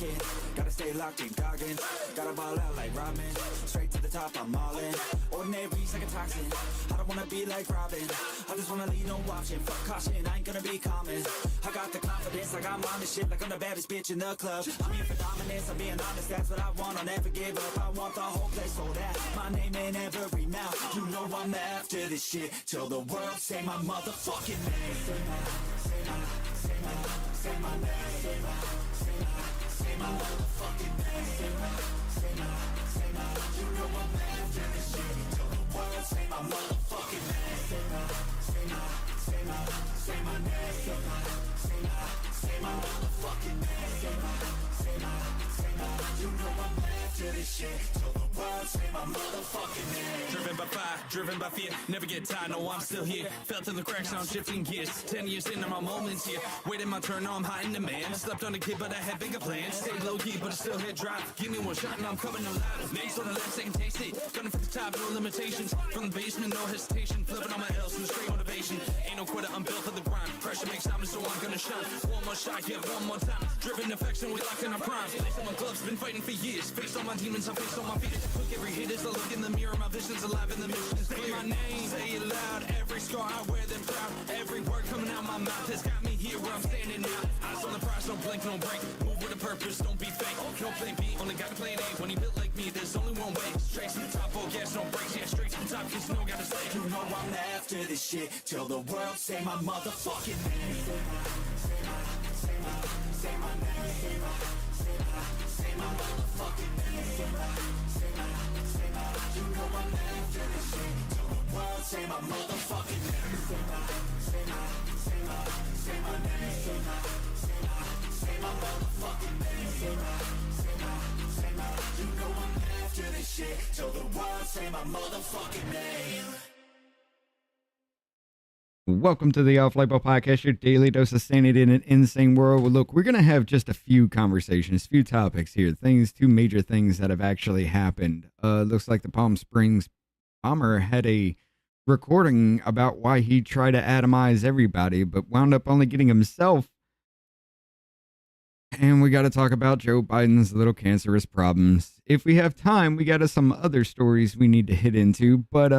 talking. Gotta stay locked in Goggins. Gotta ball out like Robin. Straight to the top, I'm all in. Ordinary's like a toxin. I don't wanna be like Robin. I just wanna leave no option. Fuck caution, I ain't gonna be common. I got the confidence, like I'm on this shit, like I'm the baddest bitch in the club. I'm here for dominance, I'm being honest, that's what I want. I'll never give up. I want the whole place sold out. My name in every mouth. You know I'm after this shit till the world say my motherfucking name. Say my name. Say my motherfucking name. Say my. You know I'm after this shit till the world say my motherfucking name. Say my name. Say my motherfucking name. Say my. You know I'm after this shit till the world say my motherfucking name. Driven by fire, driven by fear, never get tired, no I'm still here. Felt in the cracks, now I'm shifting gears. 10 years into my moments here, waiting my turn, now I'm high in demand. Slept on a kid, but I had bigger plans. Stayed low key, but I still hit drive. Give me one shot and I'm coming alive. Mace on the left, second taste it. Gunning for the top, no limitations. From the basement, no hesitation. Flipping on my L's with straight motivation. Ain't no quitter, I'm built for the grind. Pressure makes diamonds, so I'm gonna shine. One more shot, yeah, one more time. Driven affection, we locked in our prime. Lace on my gloves, been fighting for years. Face on my demons, I face on my fears. Look every hit as I look in the mirror, my vision's alive and the mission is clear. Say my name, say it loud. Every scar, I wear them proud. Every word coming out my mouth has got me here where I'm standing now. Eyes on the prize, no blink, no break. Move with a purpose, don't be fake. No plan B, only got to plan A. When you built like me, there's only one way. Straight to the top, oh gas, no brakes. Yeah, straight to the top, cause no gotta stay. You know I'm after this shit till the world say my motherfucking name. Say my name. Say my motherfucking name. Say my. You know I'm after this shit till the world say my motherfucking name. Say my name. Say my motherfucking name. Say my. You know I'm after this shit till the world say my motherfucking name. Welcome to the Off Label Podcast, your daily dose of sanity in an insane world. Well, look, we're going to have just a few conversations, few topics here, two major things that have actually happened. Looks like the Palm Springs bomber had a recording about why he tried to atomize everybody, but wound up only getting himself. And we got to talk about Joe Biden's little cancerous problems. If we have time, we got some other stories we need to hit into, but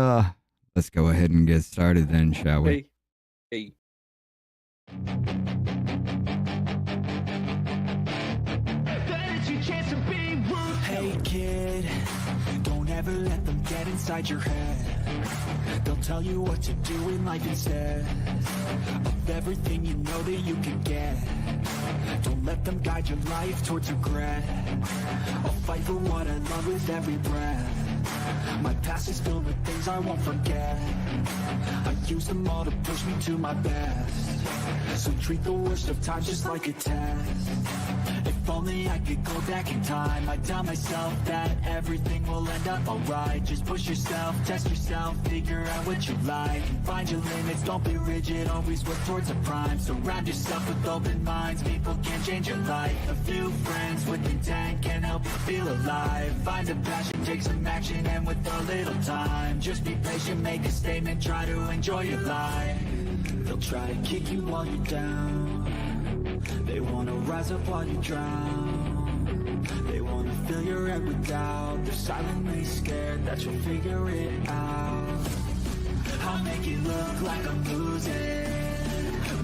let's go ahead and get started then, shall we? Hey. Hey kid, don't ever let them get inside your head. They'll tell you what to do in life instead of everything you know that you can get. Don't let them guide your life towards regret. I'll fight for what I love with every breath. My past is filled with things I won't forget. I use them all to push me to my best. So treat the worst of times just like a test. If only I could go back in time, I'd tell myself that everything will end up alright. Just push yourself, test yourself, figure out what you like, and find your limits, don't be rigid, always work towards a prime. Surround yourself with open minds, people can change your life. A few friends with intent can help you feel alive. Find a passion, take some action, and with a little time, just be patient, make a statement, try to enjoy your life. They'll try to kick you while you're down. They wanna rise up while you drown. They wanna fill your head with doubt. They're silently scared that you'll figure it out. I'll make it look like I'm losing.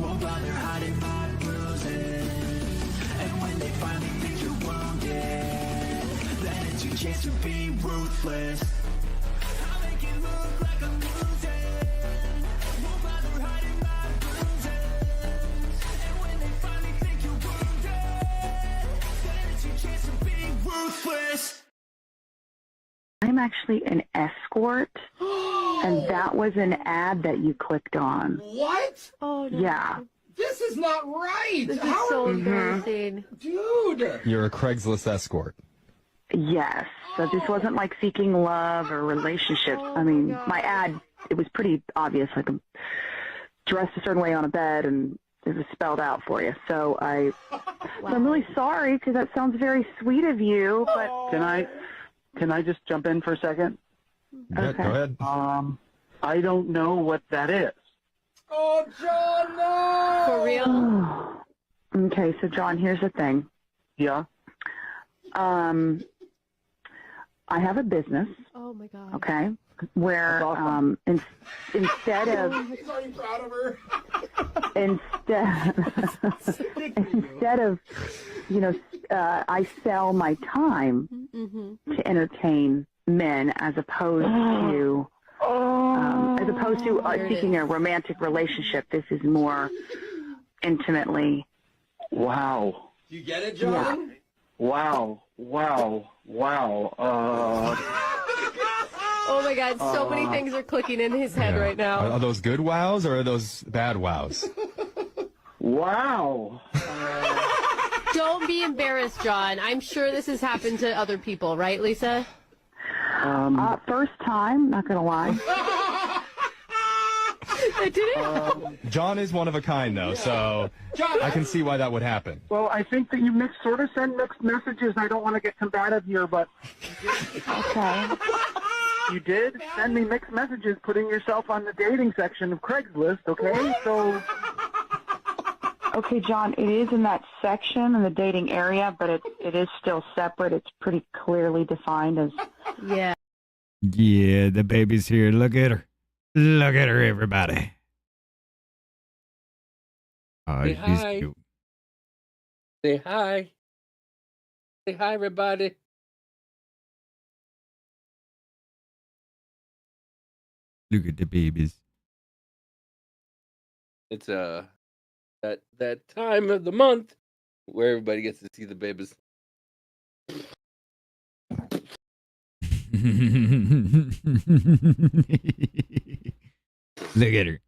Won't bother hiding my bruises. And when they finally think you're wounded, then it's your chance to be ruthless. I'll make it look like I'm losing. Won't bother hiding my bruises. And when they finally think you're wounded, then it's your chance to be ruthless. I'm actually an escort, and that was an ad that you clicked on. What? Oh, no. Yeah. This is not right. This is so embarrassing. Dude. You're a Craigslist escort. Yes. So this wasn't like seeking love or relationships. Oh, I mean, God. my ad, it was pretty obvious. Like I'm dressed a certain way on a bed, and it was spelled out for you. So so I'm really sorry, because that sounds very sweet of you. But Can I just jump in for a second? Yeah, Okay. go ahead. I don't know what that is. Oh, John, no. For real? Okay, so John, here's the thing. Yeah? I have a business, Oh my god. okay, where That's awesome. Instead of Are you proud of her? instead of, I sell my time Mm-hmm. to entertain men as opposed to There it seeking is. a romantic relationship. This is more intimately. Wow. Do you get it, John? Wow. Oh my god, so many things are clicking in his head right now. Are those good wows or are those bad wows? Wow. Don't be embarrassed, John. I'm sure this has happened to other people, right, Lisa? First time, not gonna lie. Did it? John is one of a kind, though, so I can see why that would happen. Well, I think that you sort of send mixed messages. I don't want to get combative here, but Okay. you did send me mixed messages putting yourself on the dating section of Craigslist, okay? So, Okay, John, it is in that section in the dating area, but it is still separate. It's pretty clearly defined as. Yeah. Yeah, the baby's here. Look at her. Look at her, everybody. Oh, Say she's hi. cute. Say hi. Say hi, everybody. Look at the babies. It's that time of the month where everybody gets to see the babies. Look at her.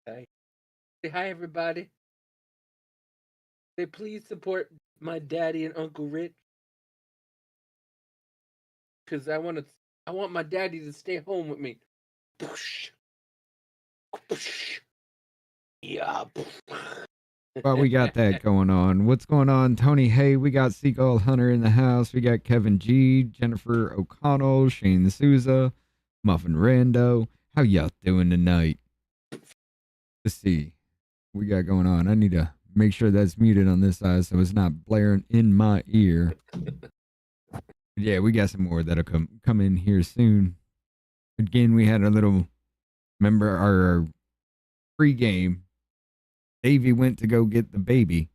Hi. Say hi, everybody. Say please support my daddy and Uncle Rich. Cause I want my daddy to stay home with me. Yeah. Well, we got that going on. What's going on, Tony? Hey, we got Seagull Hunter in the house. We got Kevin G, Jennifer O'Connell, Shane Souza, Muffin Rando. How y'all doing tonight? Let's see. What we got going on. I need to make sure that's muted on this side so it's not blaring in my ear. Yeah, we got some more that'll come in here soon. Again, we had a little, remember our pregame. Davey went to go get the baby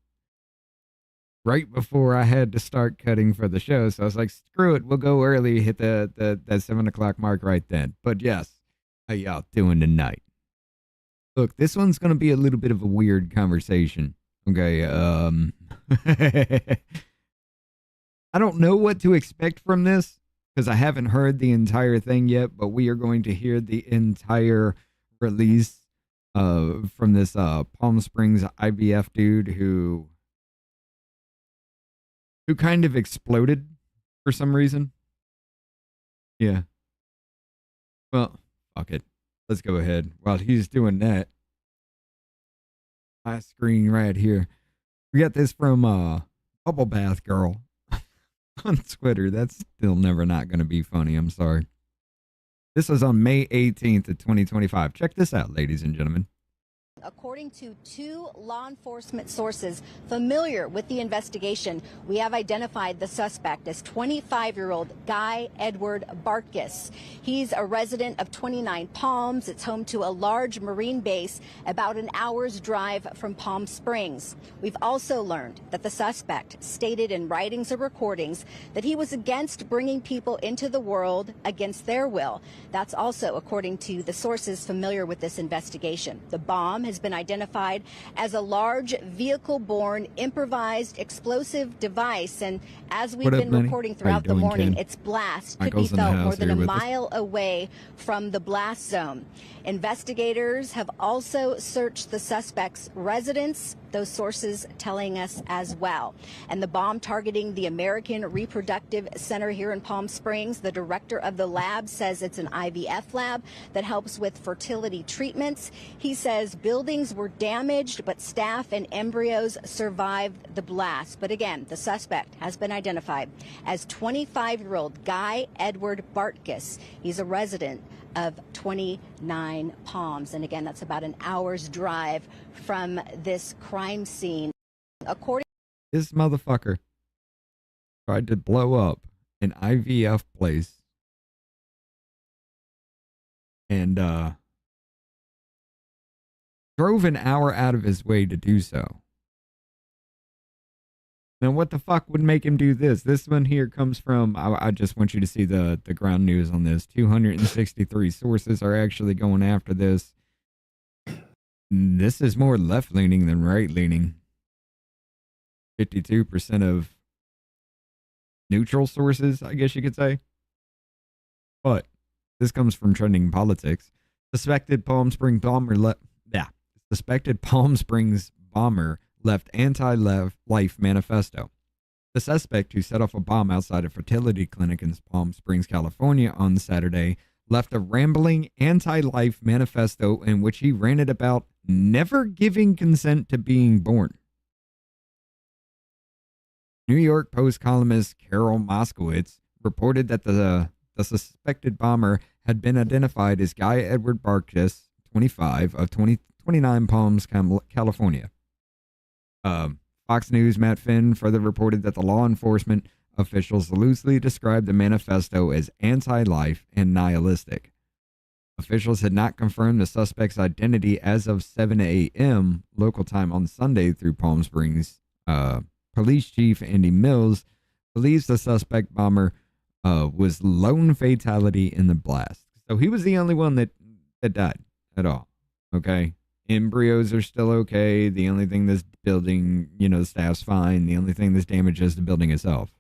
right before I had to start cutting for the show. So I was like, screw it. We'll go early, hit that 7 o'clock mark right then. But yes, how y'all doing tonight? Look, this one's going to be a little bit of a weird conversation. Okay. I don't know what to expect from this because I haven't heard the entire thing yet, but we are going to hear the entire release from this Palm Springs IVF dude who kind of exploded for some reason. Yeah. Well, fuck it. Let's go ahead. While he's doing that, my screen right here. We got this from Bubble Bath Girl on Twitter. That's still never not going to be funny. I'm sorry. This was on May 18th of 2025. Check this out, ladies and gentlemen. According to 2 law enforcement sources familiar with the investigation, we have identified the suspect as 25-year-old Guy Edward Bartkus. He's a resident of Twentynine Palms. It's home to a large marine base about an hour's drive from Palm Springs. We've also learned that the suspect stated in writings or recordings that he was against bringing people into the world against their will. That's also according to the sources familiar with this investigation. The bomb has been identified as a large vehicle-borne improvised explosive device, and as we've been reporting throughout the morning, its blast could be felt more than a mile away from the blast zone. Investigators have also searched the suspect's residence, those sources telling us as well. And the bomb targeting the American Reproductive Center here in Palm Springs, the director of the lab says it's an IVF lab that helps with fertility treatments. He says buildings were damaged, but staff and embryos survived the blast. But again, the suspect has been identified as 25-year-old Guy Edward Bartkus. He's a resident of 29 Palms. And again, that's about an hour's drive from this crime scene. According This motherfucker tried to blow up an IVF place and drove an hour out of his way to do so. Now, what the fuck would make him do this? This one here comes from, I just want you to see the ground news on this. 263 sources are actually going after this. This is more left-leaning than right-leaning. 52% of neutral sources, I guess you could say. But this comes from Trending Politics. Suspected Palm Springs bomber left anti-life manifesto. The suspect, who set off a bomb outside a fertility clinic in Palm Springs, California on Saturday, left a rambling anti-life manifesto in which he ranted about never giving consent to being born. New York Post columnist Karol Markowicz reported that the suspected bomber had been identified as Guy Edward Bartkus, 25, of 29 Palms, California. Fox News' Matt Finn further reported that the law enforcement officials loosely described the manifesto as anti-life and nihilistic. Officials had not confirmed the suspect's identity as of 7 a.m. local time on Sunday through Palm Springs. Police Chief Andy Mills believes the suspect bomber was lone fatality in the blast. So he was the only one that died at all. Okay. Embryos are still okay. The only thing that's building, the staff's fine. The only thing that's damaged is the building itself.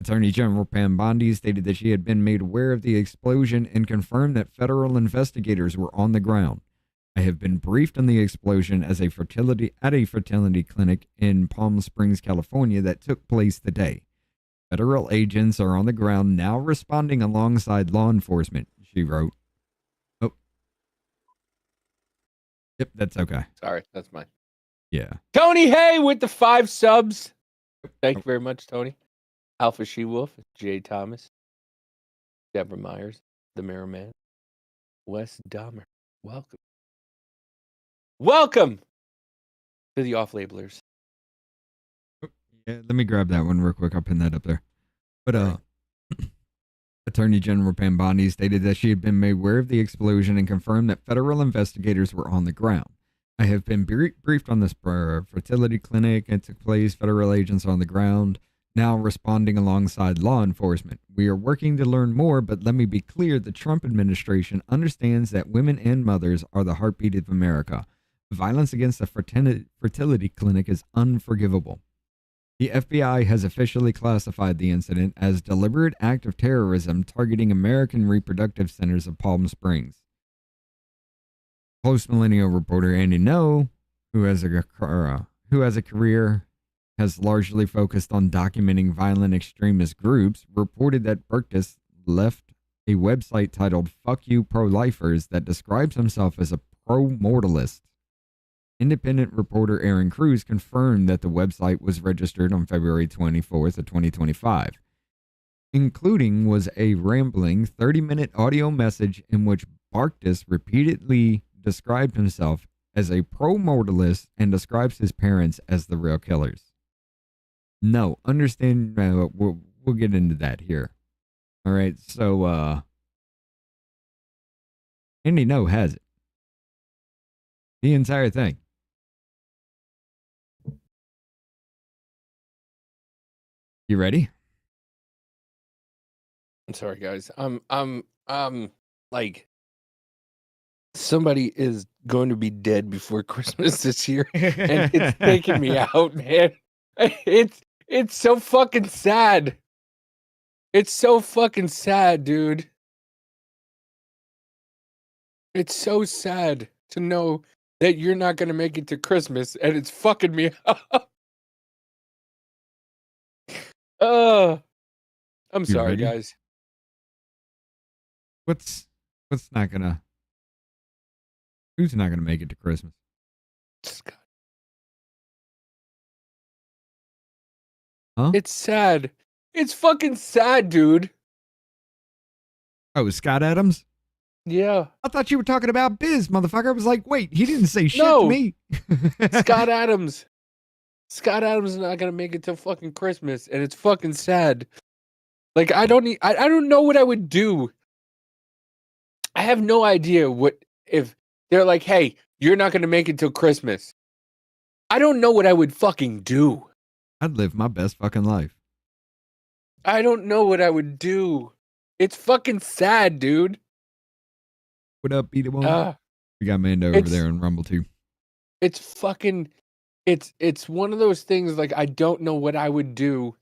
Attorney General Pam Bondi stated that she had been made aware of the explosion and confirmed that federal investigators were on the ground. I have been briefed on the explosion at a fertility clinic in Palm Springs, California that took place today. Federal agents are on the ground now responding alongside law enforcement, she wrote. Oh. Yep, that's okay. Sorry, that's mine. Yeah. Tony Hay with the 5 subs. Thank you very much, Tony. Alpha She-Wolf, Jay Thomas, Deborah Myers, The Mirror Man, Wes Dahmer. Welcome. Welcome to the Off-Labelers. Yeah, let me grab that one real quick. I'll pin that up there. But Attorney General Pam Bondi stated that she had been made aware of the explosion and confirmed that federal investigators were on the ground. I have been briefed on this fertility clinic. It took place. Federal agents are on the ground, now responding alongside law enforcement. We are working to learn more, but let me be clear, the Trump administration understands that women and mothers are the heartbeat of America. Violence against a fertility clinic is unforgivable. The FBI has officially classified the incident as deliberate act of terrorism targeting American reproductive centers of Palm Springs. Post-millennial reporter Andy No, who has a career has largely focused on documenting violent extremist groups, reported that Bartkus left a website titled Fuck You Pro-Lifers that describes himself as a pro-mortalist. Independent reporter Aaron Cruz confirmed that the website was registered on February 24th of 2025. Including was a rambling 30-minute audio message in which Bartkus repeatedly described himself as a pro-mortalist and describes his parents as the real killers. No, understand, we'll get into that here. All right, so Andy No has it. The entire thing. You ready? I'm sorry, guys. Like, somebody is going to be dead before Christmas this year, and it's taking me out, man. It's so fucking sad. It's so fucking sad, dude. It's so sad to know that you're not going to make it to Christmas, and it's fucking me up. I'm sorry, ready? guys. Who's not gonna make it to Christmas? Scott. Huh? It's sad. It's fucking sad, dude. Oh, Scott Adams? Yeah. I thought you were talking about Biz, motherfucker. I was like, wait, he didn't say shit No. to me. Scott Adams. Scott Adams is not gonna make it till fucking Christmas, and it's fucking sad. Like I don't know what I would do. I have no idea what if they're like, hey, you're not gonna make it till Christmas. I don't know what I would fucking do. I'd live my best fucking life. I don't know what I would do. It's fucking sad, dude. What up, Be the One? We got Mando over there in Rumble too. It's fucking it's one of those things like I don't know what I would do.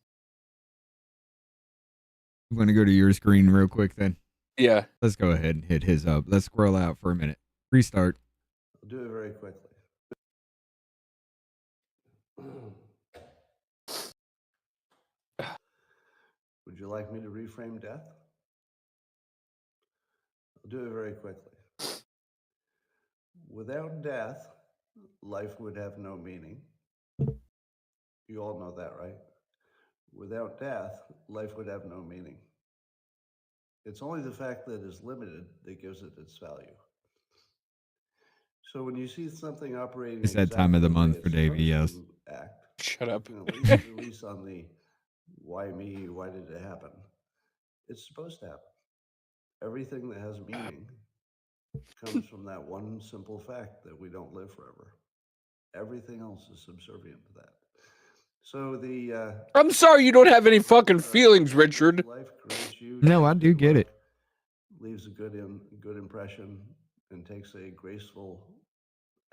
You want to go to your screen real quick then? Yeah. Let's go ahead and hit his up. Let's scroll out for a minute. Restart. I'll do it very quickly. Would you like me to reframe death? I'll do it very quickly. Without death, life would have no meaning. You all know that, right? Without death, life would have no meaning. It's only the fact that it's limited that gives it its value. So when you see something operating, It's that time of the month for Davey, yes. Shut up. At least on the why me, why did it happen? It's supposed to happen. Everything that has meaning comes from that one simple fact that we don't live forever. Everything else is subservient to that. So I'm sorry you don't have any fucking feelings, Richard. Life creates you. No, I do get it. Leaves a good impression and takes a graceful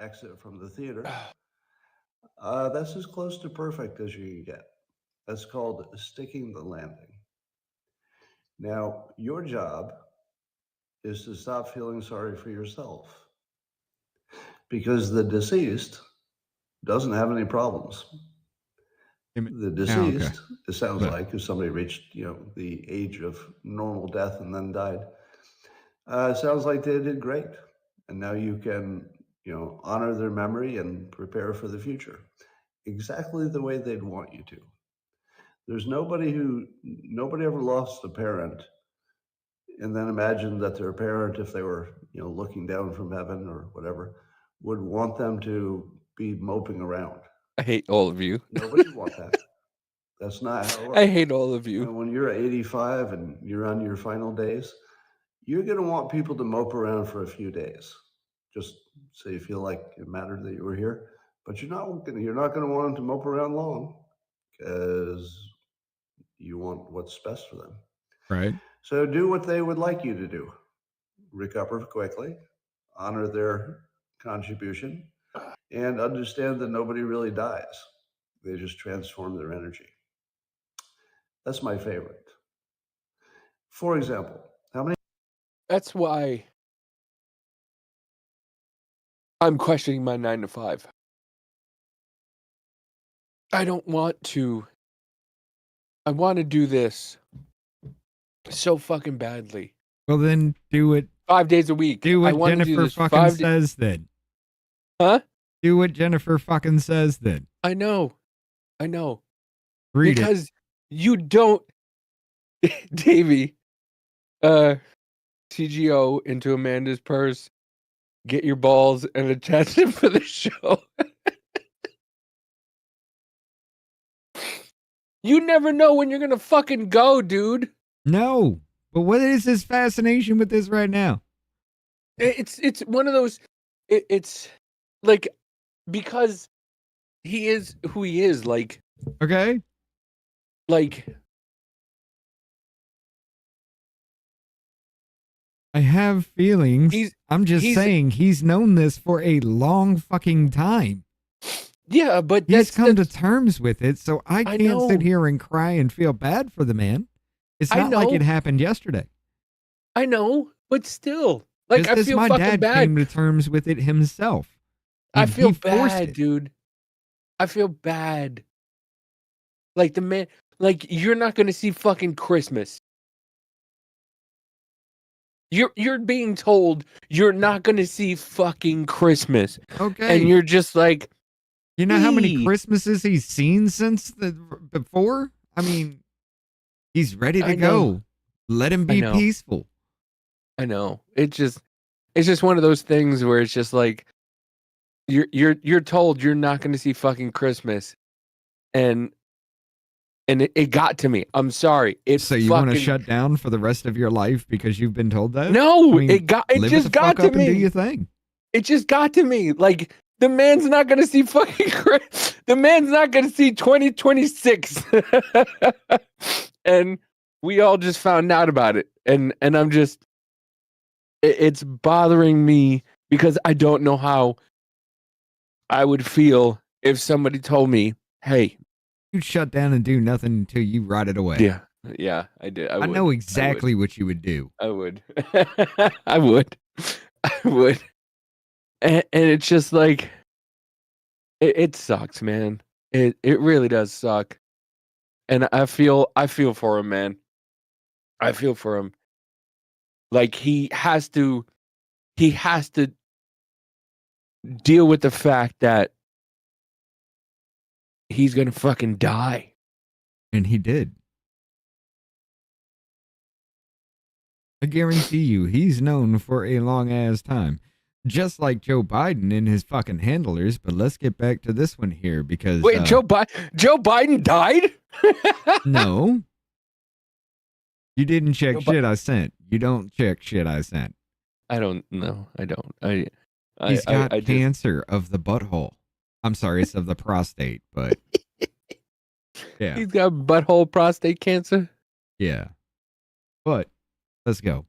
exit from the theater. That's as close to perfect as you can get. That's called sticking the landing. Now, your job is to stop feeling sorry for yourself, because the deceased doesn't have any problems. The deceased, it sounds like, if somebody reached, the age of normal death and then died, it sounds like they did great. And now you can, honor their memory and prepare for the future exactly the way they'd want you to. There's nobody ever lost a parent and then imagined that their parent, if they were, looking down from heaven or whatever, would want them to be moping around. I hate all of you. Nobody would want that. That's not how it works. I hate all of you. And when you're 85 and you're on your final days, you're going to want people to mope around for a few days, just so you feel like it mattered that you were here. But you're not going to want them to mope around long, because you want what's best for them. Right. So do what they would like you to do. Recover quickly, honor their contribution, and understand that nobody really dies. They just transform their energy. That's my favorite. For example, That's why I'm questioning my 9 to 5. I don't want to. I want to do this so fucking badly. Well, then do it 5 days a week. Do I what wanna do Jennifer this fucking 5 says then. Huh? Do what Jennifer fucking says then. I know. Read because you don't, Davey, TGO into Amanda's purse, get your balls and attach them for the show. You never know when you're gonna fucking go, dude. No, but what is his fascination with this right now? It's one of those. It's like, because he is who he is. Like, okay, like I have feelings. I'm just he's- saying he's known this for a long fucking time. Yeah, but he's come to terms with it, so I I can't sit know. here and cry and feel bad for the man. It's I not like know. it happened yesterday. I know, but still, like, Just I as feel my fucking dad bad. came to terms with it himself. I And feel he forced bad, it. dude. I feel bad. Like, the man, like, you're not gonna see fucking Christmas. You're being told you're not gonna see fucking Christmas. Okay. And you're just like, You know how many "Ee." Christmases he's seen since before? I mean, he's ready to I go. know. Let him I be know. peaceful. I know. It's just one of those things where it's just like you're told you're not going to see fucking Christmas, and it got to me. I'm sorry. So you want to shut down for the rest of your life because you've been told that? No, I mean, it just got to me. And do your thing. It just got to me. Like, the man's not going to see fucking the man's not going to see 2026. And we all just found out about it. And I'm just, it's bothering me because I don't know how I would feel if somebody told me, hey, you'd shut down and do nothing until you rot it away. Yeah, I did. I know exactly what you would do. I would. I would. And it's just like, it sucks, man. It really does suck. And I feel for him, man. I feel for him. Like, he has to deal with the fact that he's gonna fucking die. And he did. I guarantee you, he's known for a long ass time. Just like Joe Biden and his fucking handlers, but let's get back to this one here because... Wait, Joe Biden died? No. You didn't check shit I sent. You don't check shit I sent. I don't know. I don't. He's got cancer of the butthole. I'm sorry, it's of the prostate, but... Yeah. He's got butthole prostate cancer? Yeah. But, let's go.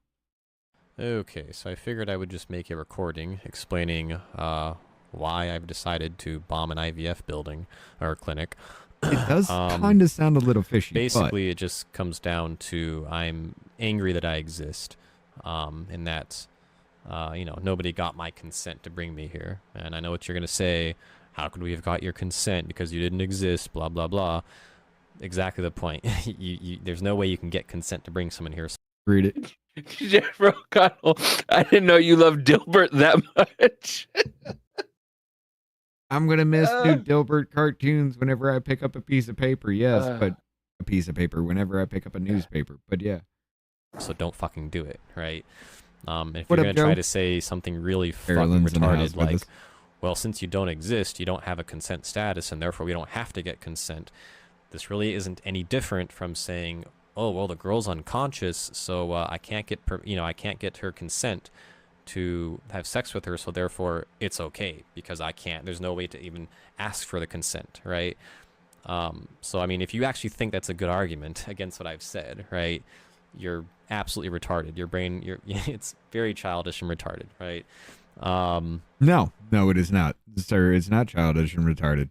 Okay, so I figured I would just make a recording explaining why I've decided to bomb an IVF building or clinic. It does kind of sound a little fishy. Basically, it just comes down to I'm angry that I exist, and that nobody got my consent to bring me here. And I know what you're gonna say. How could we have got your consent because you didn't exist? Blah blah blah. Exactly the point. There's no way you can get consent to bring someone here. Read it. Jeff O'Connell, I didn't know you loved Dilbert that much. I'm going to miss new Dilbert cartoons whenever I pick up a piece of paper. Yes, but a piece of paper whenever I pick up a newspaper. But yeah. So don't fucking do it, right? If What you're up, going to try Joe? to say something really Carolyn's fucking in the house retarded with like, us. well, since you don't exist, you don't have a consent status, and therefore we don't have to get consent. This really isn't any different from saying, oh, well, the girl's unconscious, so I can't get I can't get her consent to have sex with her, so therefore it's okay because I can't. There's no way to even ask for the consent, right? So I mean, if you actually think that's a good argument against what I've said, right, you're absolutely retarded. Your brain, it's very childish and retarded, right? No, it is not, sir. It's not childish and retarded.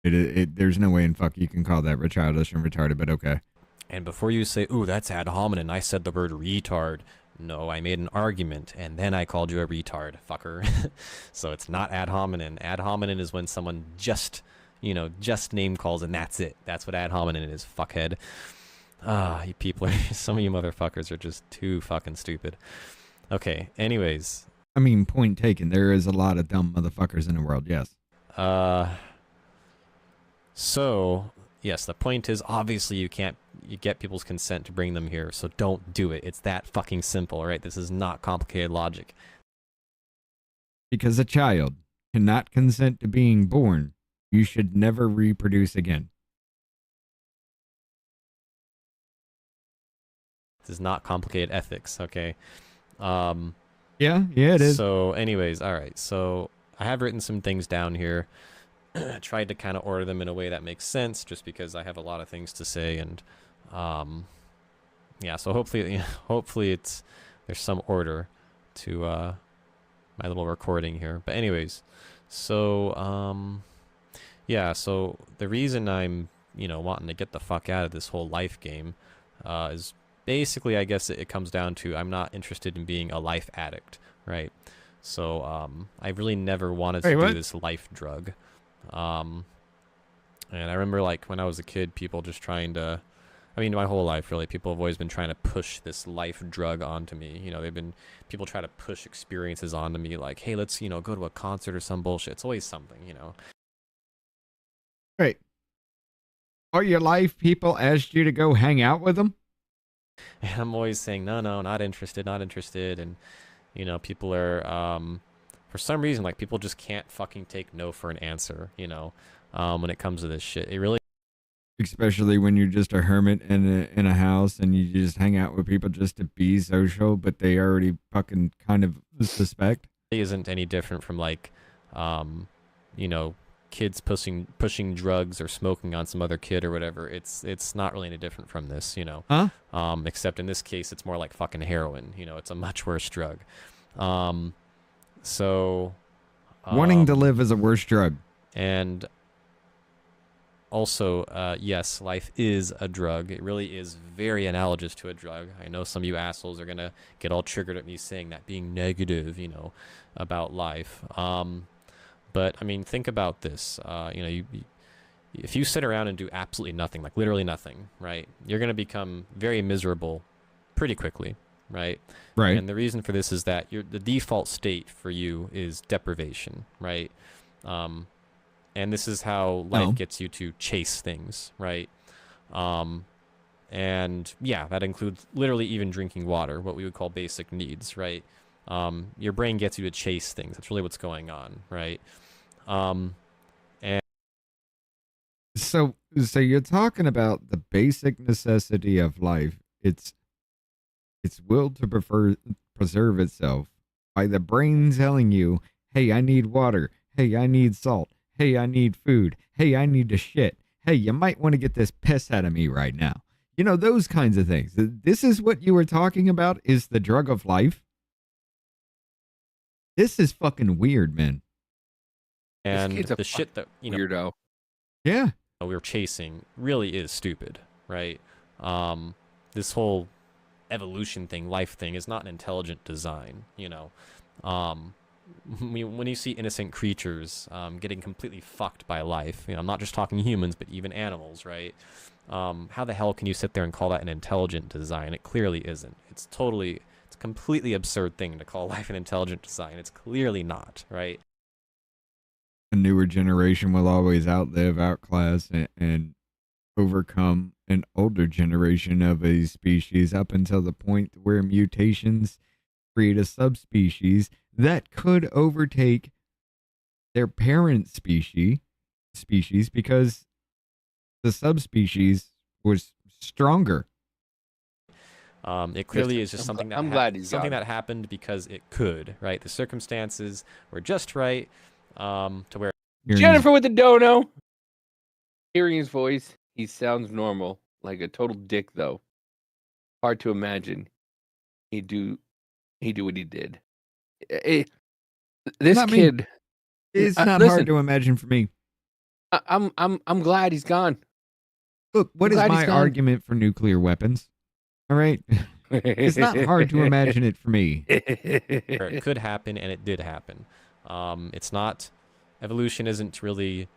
There's no way in fuck you can call that childish and retarded, but okay. And before you say, ooh, that's ad hominem, I said the word retard. No, I made an argument, and then I called you a retard, fucker. So it's not ad hominem. Ad hominem is when someone just name calls, and that's it. That's what ad hominem is, fuckhead. You people, some of you motherfuckers are just too fucking stupid. Okay, anyways. I mean, point taken. There is a lot of dumb motherfuckers in the world, yes. So, yes, the point is, obviously you get people's consent to bring them here, so don't do it. It's that fucking simple, right? This is not complicated logic. Because a child cannot consent to being born, you should never reproduce again. This is not complicated ethics, okay? Yeah, it is. So, anyways, all right. So, I have written some things down here. I tried to kind of order them in a way that makes sense, just because I have a lot of things to say, and yeah. So hopefully there's some order to my little recording here. But anyways, so yeah. So the reason I'm wanting to get the fuck out of this whole life game is basically, I guess it comes down to I'm not interested in being a life addict, right? So I really never wanted to do this life drug. And I remember, like, when I was a kid, people just trying to, I mean, my whole life, really, people have always been trying to push this life drug onto me. People try to push experiences onto me, like, hey, let's, go to a concert or some bullshit. It's always something, Right. All your life, people asked you to go hang out with them? And I'm always saying, no, not interested, not interested. And, people are, for some reason, like, people just can't fucking take no for an answer, when it comes to this shit. It really Especially when you're just a hermit in a house and you just hang out with people just to be social, but they already fucking kind of suspect. isn't any different from, like, kids pushing drugs or smoking on some other kid or whatever. It's not really any different from this, Huh? Except in this case, it's more like fucking heroin. It's a much worse drug. So Wanting to live is a worse drug. And also, yes, life is a drug. It really is very analogous to a drug. I know some of you assholes are going to get all triggered at me saying that, being negative, about life. But, I mean, think about this. If you sit around and do absolutely nothing, like literally nothing, right, you're going to become very miserable pretty quickly, right? Right. And the reason for this is that the default state for you is deprivation, right? And this is how life gets you to chase things, right? And yeah, that includes literally even drinking water, what we would call basic needs, right? Your brain gets you to chase things. That's really what's going on, right? And So you're talking about the basic necessity of life. It's will to preserve itself by the brain telling you, hey, I need water. Hey, I need salt. Hey, I need food. Hey, I need to shit. Hey, you might want to get this piss out of me right now. Those kinds of things. This is what you were talking about, is the drug of life. This is fucking weird, man. And the shit that, weirdo. Yeah. We're chasing really is stupid, right? This whole evolution thing, life thing, is not an intelligent design, when you see innocent creatures getting completely fucked by life, I'm not just talking humans, but even animals, right? How the hell can you sit there and call that an intelligent design? It clearly isn't. It's a completely absurd thing to call life an intelligent design. It's clearly not, right? A newer generation will always outclass, and overcome an older generation of a species up until the point where mutations create a subspecies that could overtake their parent species because the subspecies was stronger. It clearly is just something that happened because it could, right? The circumstances were just right to where Jennifer with the dono. Hearing his voice, he sounds normal, like a total dick though. Hard to imagine he'd do what he did. This Not kid, me. It's not listen, hard to imagine for me. I'm glad he's gone. Look, what is my argument for nuclear weapons? All right. It's not hard to imagine it for me. it could happen, and it did happen. It's not, evolution isn't really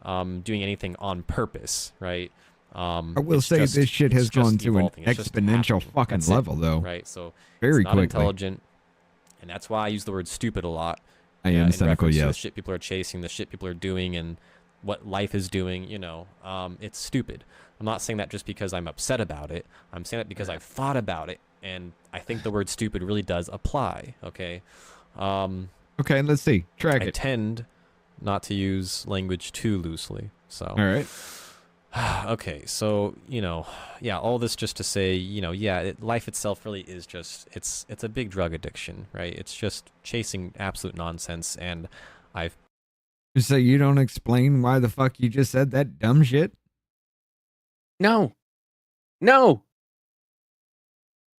doing anything on purpose, right? I will say this shit has gone to an exponential fucking level, though. Right, so very it's not quickly. Intelligent, and that's why I use the word stupid a lot. I am cynical, yes. yes. The shit people are chasing, the shit people are doing, and what life is doing, it's stupid. I'm not saying that just because I'm upset about it. I'm saying that because I've thought about it, and I think the word stupid really does apply, okay? Okay, let's see. Track I it. tend not to use language too loosely, so. All right. Okay, so, yeah, all this just to say, life itself really is just, it's a big drug addiction, right? It's just chasing absolute nonsense, and So you don't explain why the fuck you just said that dumb shit? No.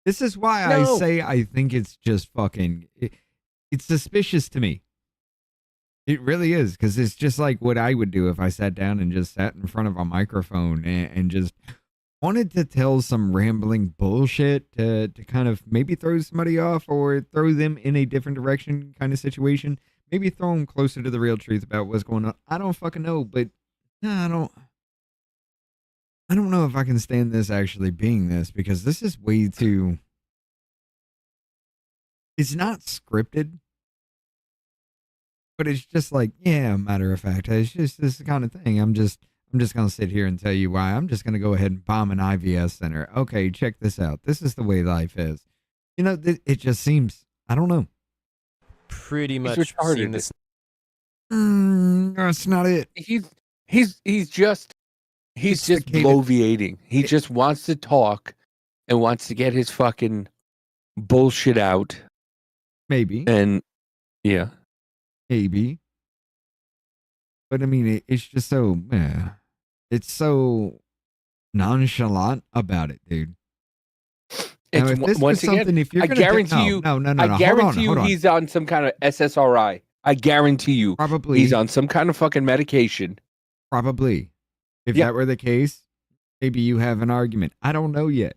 This is why I say I think it's just fucking, it's suspicious to me. It really is, because it's just like what I would do if I sat down and just sat in front of a microphone and just wanted to tell some rambling bullshit to kind of maybe throw somebody off or throw them in a different direction kind of situation. Maybe throw them closer to the real truth about what's going on. I don't fucking know, but I don't know if I can stand this actually being this, because this is way too, it's not scripted. But it's just like, yeah, matter of fact, it's just this kind of thing. I'm I'm just going to sit here and tell you why. I'm just going to go ahead and bomb an IVS center. Okay, check this out. This is the way life is. You know, it just seems, I don't know. Pretty much retarded. seen this. That's not it. He's just bloviating. He just wants to talk and wants to get his fucking bullshit out. Maybe. And yeah. Maybe. But I mean, it's just so, it's so nonchalant about it, dude. Now, if this was something, if you're I guarantee you, I guarantee you he's on some kind of SSRI. I guarantee you, probably he's on some kind of fucking medication. Probably. If that were the case, maybe you have an argument. I don't know yet.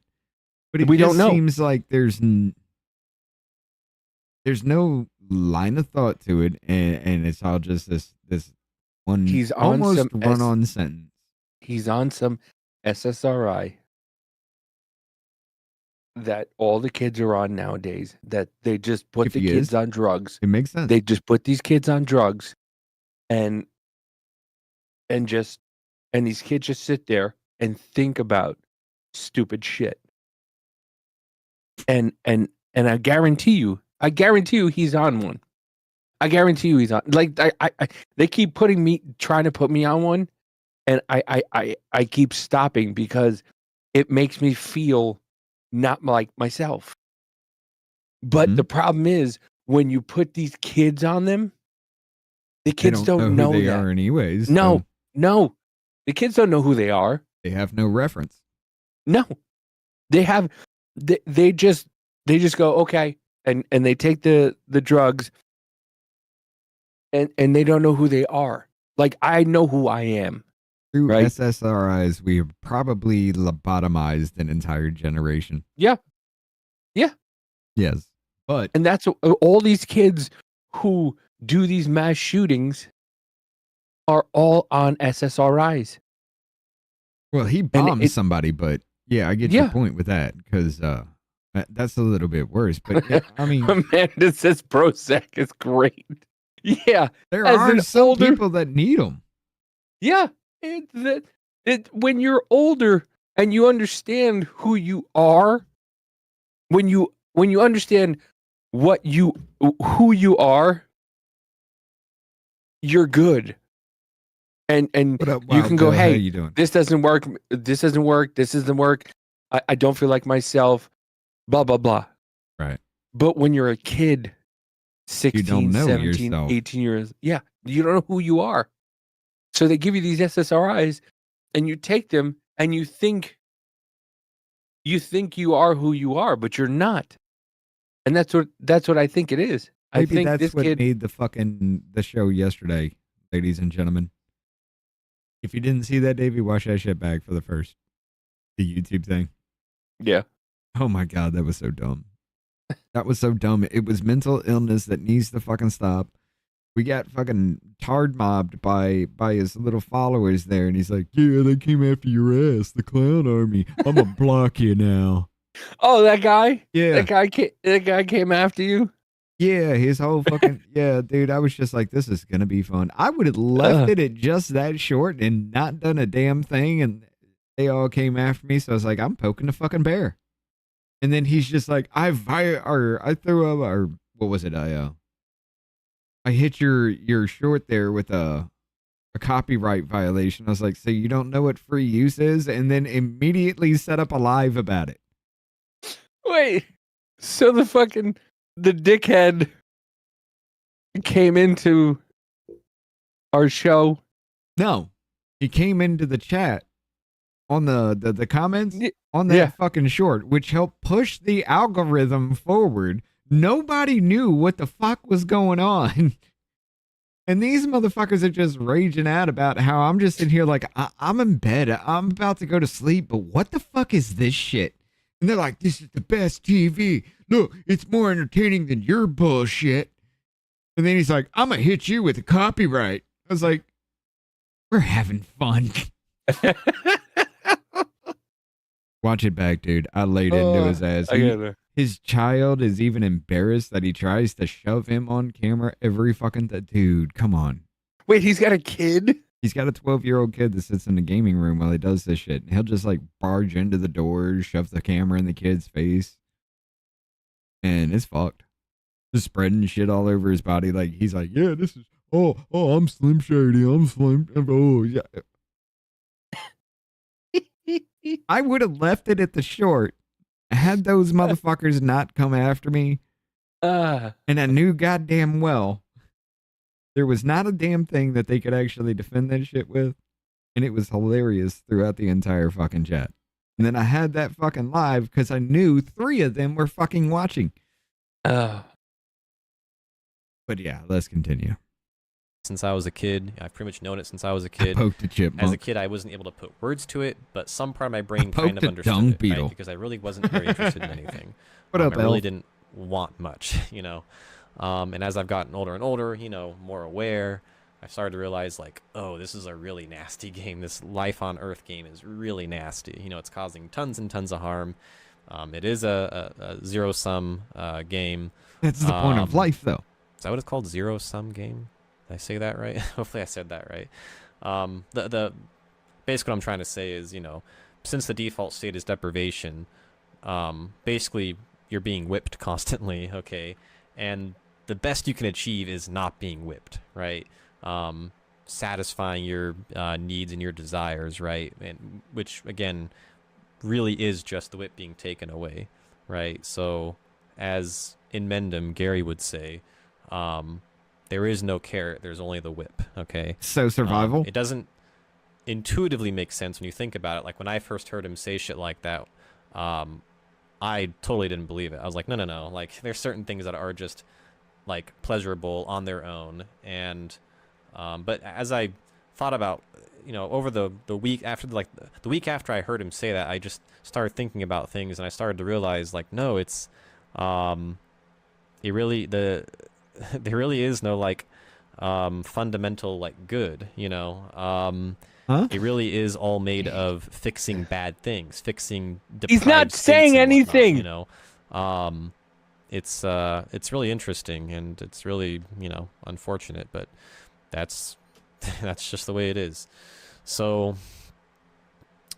But it we just don't know. Seems like there's no line of thought to it, and it's all just this one. He's on almost some run-on sentence. He's on some SSRI that all the kids are on nowadays. That they just put the kids on drugs. It makes sense. They just put these kids on drugs, and these kids just sit there and think about stupid shit. And I guarantee you he's on one. I guarantee you he's on. Like they keep trying to put me on one, and I keep stopping because it makes me feel not like myself. But the problem is when you put these kids on them, the kids don't know who they that. are anyways. No, so no, the kids don't know who they are. they have no reference. No, they have. They just go okay, and they take the drugs, and they don't know who they are. Like I know who I am. Through right? SSRIs, we have probably lobotomized an entire generation. Yeah. Yes, but And that's all these kids who do these mass shootings are all on SSRIs. well, he bombed somebody, but yeah, I get your point with that because that's a little bit worse. But yeah, I mean, Amanda says Prozac is great. Yeah, there as are an some older- people that need them. yeah. When you're older and you understand who you are, when you understand who you are, you're good. And What up, you Wild can go, Bill? How hey, you doing? this doesn't work. This doesn't work. This doesn't work. I don't feel like myself. Blah, blah, blah. Right. But when you're a kid, 16, don't know 17, yourself. 18 years, yeah, you don't know who you are. So they give you these SSRIs and you take them and you think you are who you are, but you're not. And that's what I think it is. I Maybe think that's this what kid made the show yesterday, ladies and gentlemen. If you didn't see that, Davey, watch that shit back for the YouTube thing. Yeah. Oh my God, that was so dumb. That was so dumb. It was mental illness that needs to fucking stop. We got fucking tard mobbed by his little followers there, and he's like, "Yeah, they came after your ass, the clown army. I'm gonna block you now." Oh, that guy? Yeah, That guy came after you? yeah, his whole fucking yeah, dude. I was just like, "This is gonna be fun." I would have left it at just that short and not done a damn thing, and they all came after me. So I was like, "I'm poking the fucking bear." And then he's just like, I threw up, or what was it? I hit your short there with a copyright violation. I was like, so you don't know what free use is? And then immediately set up a live about it. Wait. So the dickhead came into our show? No. He came into the chat on the comments on that fucking short, which helped push the algorithm forward. Nobody knew what the fuck was going on. And these motherfuckers are just raging out about how I'm just in here like, I'm in bed. I'm about to go to sleep, but what the fuck is this shit? And they're like, this is the best TV. Look, it's more entertaining than your bullshit. And then he's like, I'm going to hit you with a copyright. I was like, we're having fun. Watch it back, dude. I laid into his ass. His child is even embarrassed that he tries to shove him on camera every fucking dude. Come on. Wait, he's got a kid? He's got a 12-year-old kid that sits in the gaming room while he does this shit. And he'll just like barge into the doors, shove the camera in the kid's face. And it's fucked. Just spreading shit all over his body. Like, he's like, yeah, this is, oh, I'm Slim Shady. I'm Slim. Oh, yeah. I would have left it at the short had those motherfuckers not come after me. And I knew goddamn well there was not a damn thing that they could actually defend that shit with. And it was hilarious throughout the entire fucking chat. And then I had that fucking live because I knew 3 of them were fucking watching. But yeah, let's continue. Since I was a kid, I've pretty much known it since I was a kid. I poked a chipmunk. As a kid, I wasn't able to put words to it, but some part of my brain poked kind of a understood dung it, beetle. right? Because I really wasn't very interested in anything. What up, I really Elf? didn't want much, you know. And as I've gotten older and older, you know, more aware, I started to realize, like, oh, this is a really nasty game. This Life on Earth game is really nasty. You know, it's causing tons and tons of harm. It is a zero-sum game. That's the point of life, though. Is that what it's called? Zero-sum game? Did I say that right? Hopefully I said that right. The basically what I'm trying to say is, you know, since the default state is deprivation, basically you're being whipped constantly, okay? And the best you can achieve is not being whipped, right? Satisfying your needs and your desires, right? And which, again, really is just the whip being taken away, right? So, as in Mendham, Gary would say, there is no carrot, there's only the whip, okay? So survival? It doesn't intuitively make sense when you think about it. Like, when I first heard him say shit like that, I totally didn't believe it. I was like, no. Like, there's certain things that are just, like, pleasurable on their own. And, but as I thought about, you know, over the week after, like, the week after I heard him say that, I just started thinking about things, and I started to realize, like, no, it's, there really is no, like, fundamental, like, good, you know. It really is all made of fixing bad things, fixing He's not saying anything, you know. It's really interesting, and it's really, you know, unfortunate, but that's just the way it is. So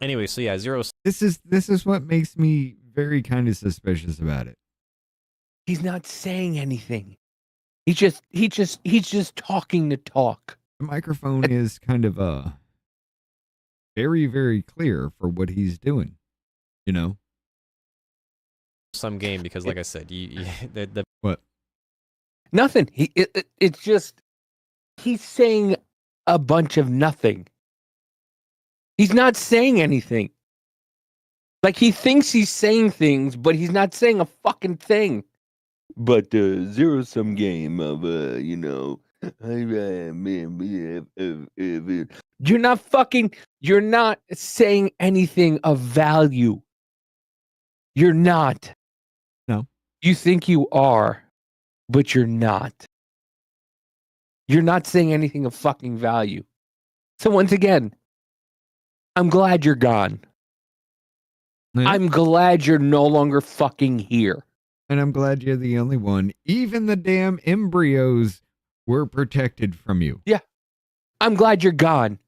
anyway, so yeah, zero. This is what makes me very kind of suspicious about it. He's not saying anything. He's just talking to talk. The microphone is kind of very, very clear for what he's doing, you know. Some game, because like I said, the what? Nothing. It's just he's saying a bunch of nothing. He's not saying anything. Like, he thinks he's saying things, but he's not saying a fucking thing. But zero-sum game of you know, you're not saying anything of value. You're not. No. You think you are, but you're not. You're not saying anything of fucking value. So once again, I'm glad you're gone. Yeah. I'm glad you're no longer fucking here. And I'm glad you're the only one. Even the damn embryos were protected from you. Yeah. I'm glad you're gone.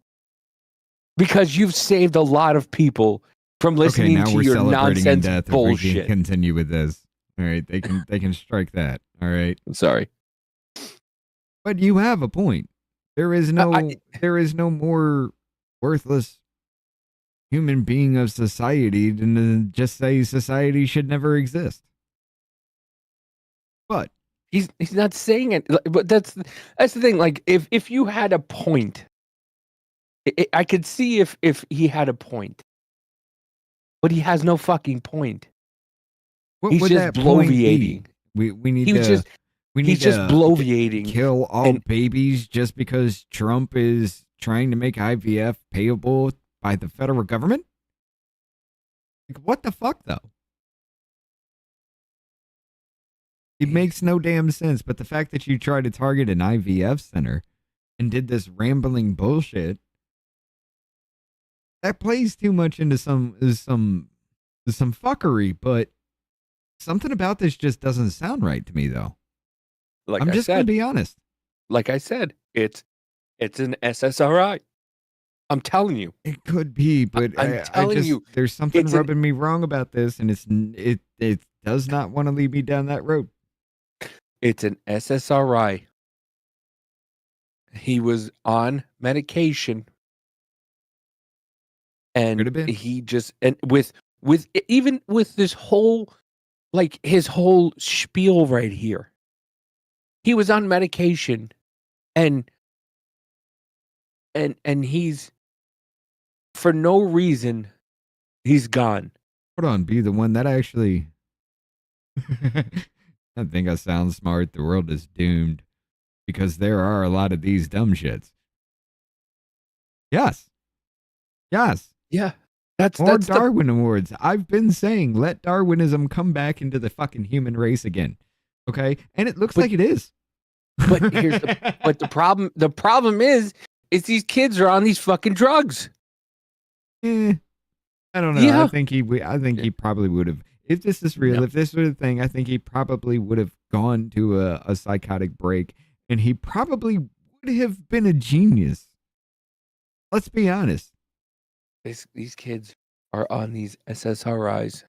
Because you've saved a lot of people from listening to your nonsense bullshit. We can continue with this. All right, they can strike that. All right. I'm sorry. But you have a point. There is no more worthless human being of society than to just say society should never exist. But he's not saying it. But that's the thing. Like, if you had a point, I could see if he had a point, but he has no fucking point. What he's would just that point bloviating. We need He's to. He's just bloviating. Kill all babies just because Trump is trying to make IVF payable by the federal government? Like, what the fuck, though? It makes no damn sense, but the fact that you try to target an IVF center and did this rambling bullshit, that plays too much into some fuckery, but something about this just doesn't sound right to me, though. Like I'm I just said, going to be honest. Like I said, it's an SSRI. I'm telling you. It could be, but I'm telling you, there's something it's rubbing me wrong about this, and it does not want to lead me down that road. It's an SSRI. He was on medication, and he just with even with this whole his whole spiel right here. He was on medication, and he's for no reason he's gone. Hold on, be the one that actually. I think I sound smart. The world is doomed because there are a lot of these dumb shits. Yes. Yeah. That's Darwin Awards. I've been saying let Darwinism come back into the fucking human race again. Okay? And it looks like it is. But here's the problem is these kids are on these fucking drugs. I don't know. Yeah. I think he probably would have. If this is real, if this was a thing, I think he probably would have gone to a psychotic break, and he probably would have been a genius. Let's be honest. These kids are on these SSRIs,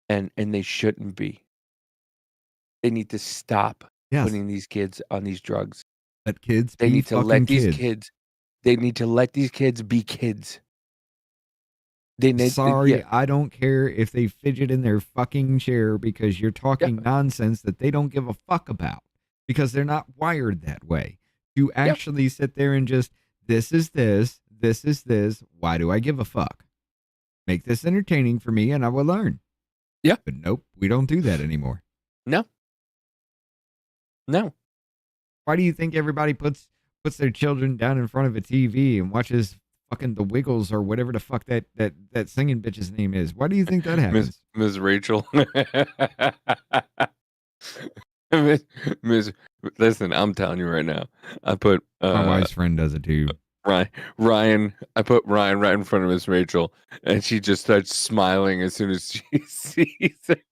and they shouldn't be. They need to stop putting these kids on these drugs. Let kids They be need to fucking let kids. these kids. They need to let these kids be kids. Sorry, I don't care if they fidget in their fucking chair because you're talking nonsense that they don't give a fuck about because they're not wired that way. You actually sit there and just, this is this, why do I give a fuck? Make this entertaining for me and I will learn. Yeah. But nope, we don't do that anymore. No. Why do you think everybody puts their children down in front of a TV and watches fucking The Wiggles or whatever the fuck that singing bitch's name is? Why do you think that happens? Miss Rachel. Miss, listen, I'm telling you right now. I put my wife's friend does it too. Ryan. I put Ryan right in front of Miss Rachel, and she just starts smiling as soon as she sees it.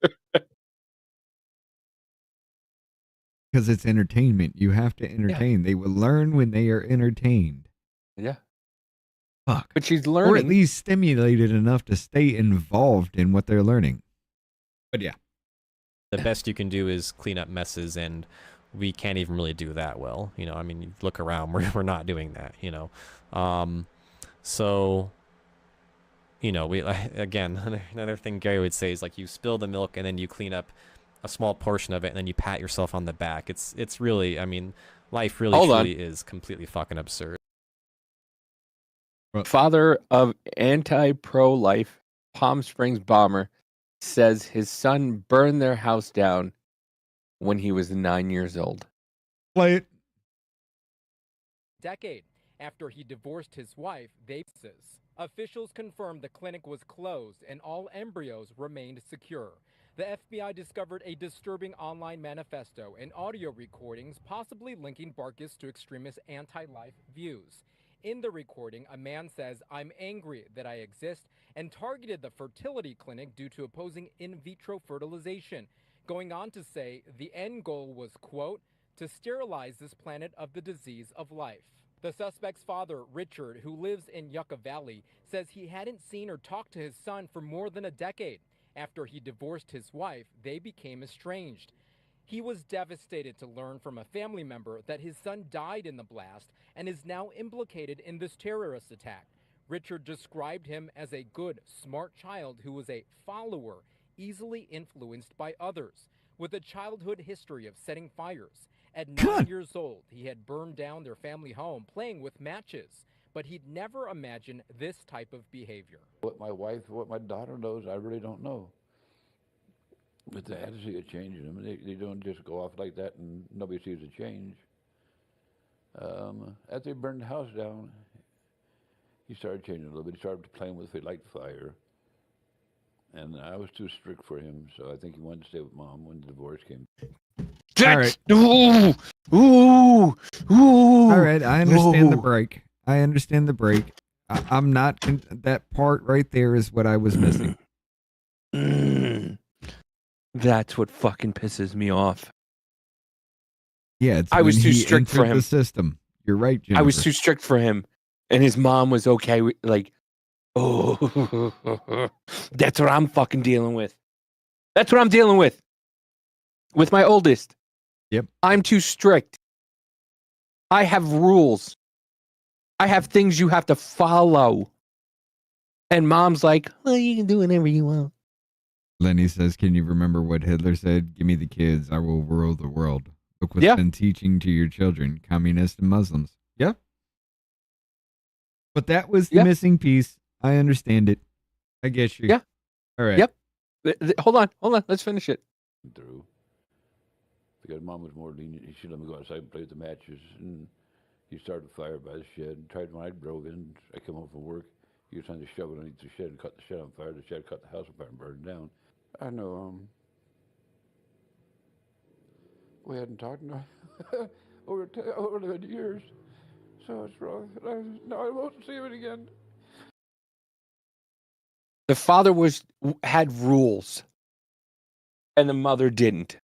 Because it's entertainment. You have to entertain. They will learn when they are entertained. Yeah. Fuck. But she's learning. Or at least stimulated enough to stay involved in what they're learning. But yeah. The best you can do is clean up messes, and we can't even really do that well. You know, I mean, you look around, we're not doing that, you know. So, you know, again, another thing Gary would say is like you spill the milk and then you clean up a small portion of it and then you pat yourself on the back. It's really, I mean, life really truly is completely fucking absurd. Father of anti-pro-life Palm Springs bomber says his son burned their house down when he was 9 years old. Play it. Decade after he divorced his wife, officials confirmed the clinic was closed and all embryos remained secure. The FBI discovered a disturbing online manifesto and audio recordings possibly linking Bartkus to extremist anti-life views. In the recording, a man says, "I'm angry that I exist," and targeted the fertility clinic due to opposing in vitro fertilization, going on to say the end goal was, quote, to sterilize this planet of the disease of life. The suspect's father, Richard, who lives in Yucca Valley, says he hadn't seen or talked to his son for more than a decade. After he divorced his wife, they became estranged. He was devastated to learn from a family member that his son died in the blast and is now implicated in this terrorist attack. Richard described him as a good, smart child who was a follower, easily influenced by others, with a childhood history of setting fires. At 9 years old, he had burned down their family home playing with matches, but he'd never imagined this type of behavior. What my wife, what my daughter knows, I really don't know. But they had to see a change in them. They don't just go off like that and nobody sees a change. As they burned the house down, he started changing a little bit. He started playing with it like fire. And I was too strict for him, so I think he wanted to stay with mom when the divorce came. All right. Ooh. All right, I understand the break. I'm not, that part right there is what I was missing. That's what fucking pisses me off. Yeah, it's I was when too he strict for entered him. the system. You're right, Jennifer. I was too strict for him. And his mom was okay with, like, oh, that's what I'm fucking dealing with. That's what I'm dealing with my oldest. Yep. I'm too strict. I have rules. I have things you have to follow. And mom's like, well, you can do whatever you want. Lenny says, can you remember what Hitler said? Give me the kids, I will rule the world. Look what's been teaching to your children, communists and Muslims. Yeah. But that was the missing piece. I understand it. I get you. Yeah. All right. Yep. Hold on. Let's finish it. Through. Because mom was more lenient. She let me go outside and play with the matches. And he started a fire by the shed. And tried when I drove in, I come home from work. He was trying to shove it underneath the shed and cut the shed on fire. The shed cut the house apart and burned down. I know, we hadn't talked in over 11 years. So it's wrong. Now I won't see him again. The father had rules. And the mother didn't.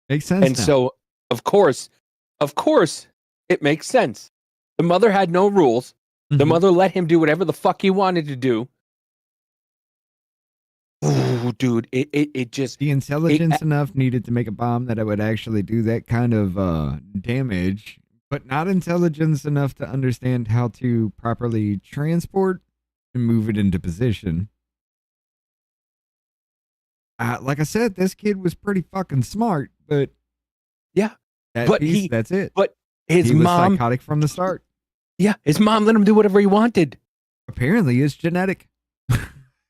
Makes sense. And so, of course, it makes sense. The mother had no rules. The mother let him do whatever the fuck he wanted to do. Ooh, dude, it just... The intelligence enough needed to make a bomb that it would actually do that kind of damage, but not intelligence enough to understand how to properly transport and move it into position. Like I said, this kid was pretty fucking smart, but... Yeah, that's it. But his he was mom... psychotic from the start. Yeah, his mom let him do whatever he wanted. Apparently, it's genetic.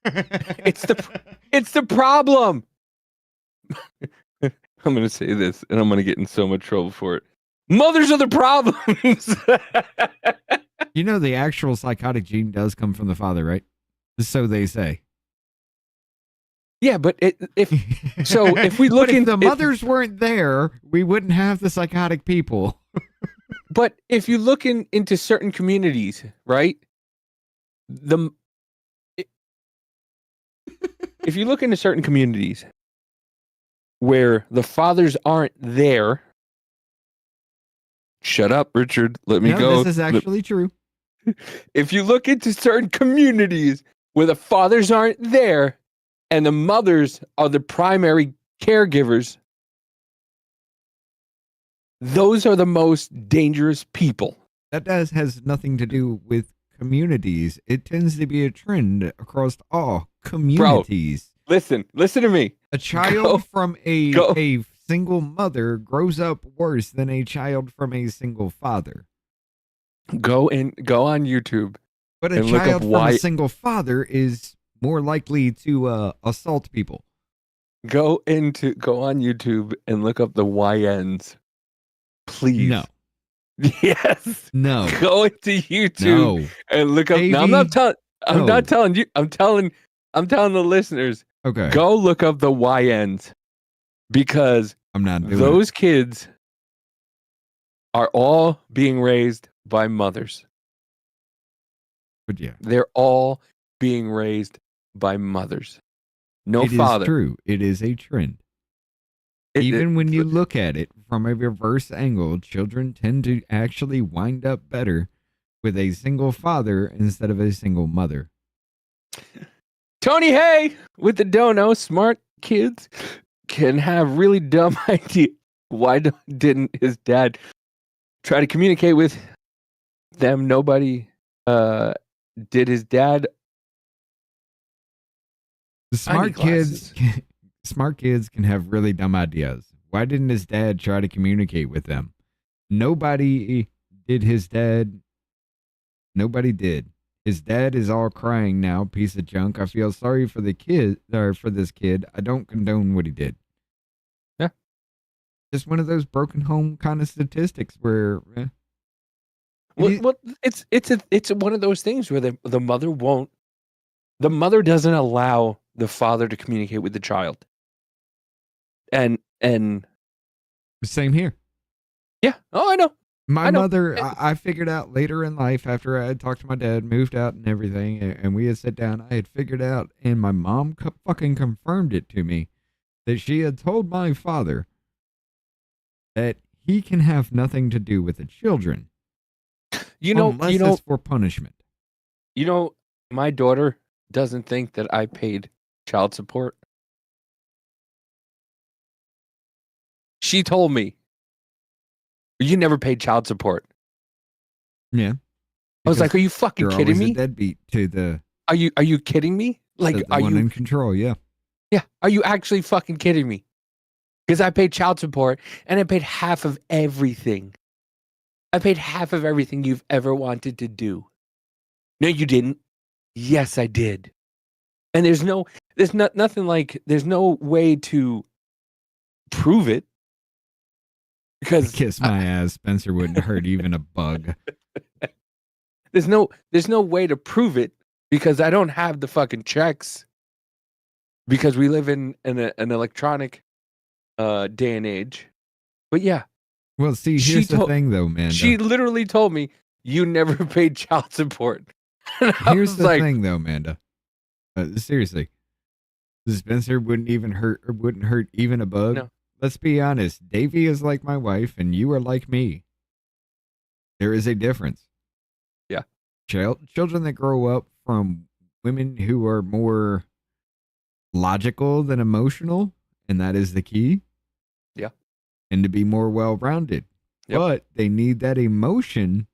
It's the problem. I'm going to say this, and I'm going to get in so much trouble for it. Mothers are the problems. You know, the actual psychotic gene does come from the father, right? So they say. Yeah, but if we look if the mothers weren't there, we wouldn't have the psychotic people. But if you look into certain communities, right? If you look into certain communities where the fathers aren't there, shut up, Richard. Let me go. This is actually true. If you look into certain communities where the fathers aren't there and the mothers are the primary caregivers, those are the most dangerous people. That has nothing to do with communities. It tends to be a trend across all communities. Bro, listen to me. A child from a single mother grows up worse than a child from a single father. Go on YouTube. But a child from a single father is more likely to assault people. Go on YouTube and look up the YNs. Please. No. Yes. No. Go into YouTube and look up. Now, I'm not telling you. I'm telling the listeners. Okay. Go look up the YNs because I'm not doing those kids are all being raised by mothers. But yeah, they're all being raised by mothers. No father. It is true. It is a trend. Even when you look at it from a reverse angle, children tend to actually wind up better with a single father instead of a single mother. Tony Hay with the dono. Smart kids can have really dumb ideas. Why didn't his dad try to communicate with them? Nobody did. His dad. The smart kids can have really dumb ideas. Why didn't his dad try to communicate with them? Nobody did. Nobody did. His dad is all crying now, piece of junk. I feel sorry for the kid, or for this kid. I don't condone what he did. Yeah. Just one of those broken home kind of statistics where Well, it's one of those things where the mother doesn't allow the father to communicate with the child. And same here. Yeah. Oh, I know. My mother, I figured out later in life after I had talked to my dad, moved out and everything, and we had sat down, I had figured out, and my mom fucking confirmed it to me, that she had told my father that he can have nothing to do with the children. Unless it's for punishment. My daughter doesn't think that I paid child support. She told me, you never paid child support. Yeah. I was like, are you fucking kidding me? A deadbeat to the. Are you kidding me? Like, are you in control? Yeah. Yeah. Are you actually fucking kidding me? Because I paid child support and I paid half of everything. I paid half of everything you've ever wanted to do. No, you didn't. Yes, I did. And there's no way to prove it. Because kiss my ass, Spencer wouldn't hurt even a bug. There's no way to prove it because I don't have the fucking checks. Because we live in an electronic day and age. But yeah. Well, see, here's the thing, though, man. She literally told me, you never paid child support. Here's the thing, though, Amanda. Seriously. Spencer wouldn't hurt even a bug. No. Let's be honest. Davey is like my wife, and you are like me. There is a difference. Yeah. Children that grow up from women who are more logical than emotional, and that is the key. Yeah. And to be more well-rounded. Yep. But they need that emotion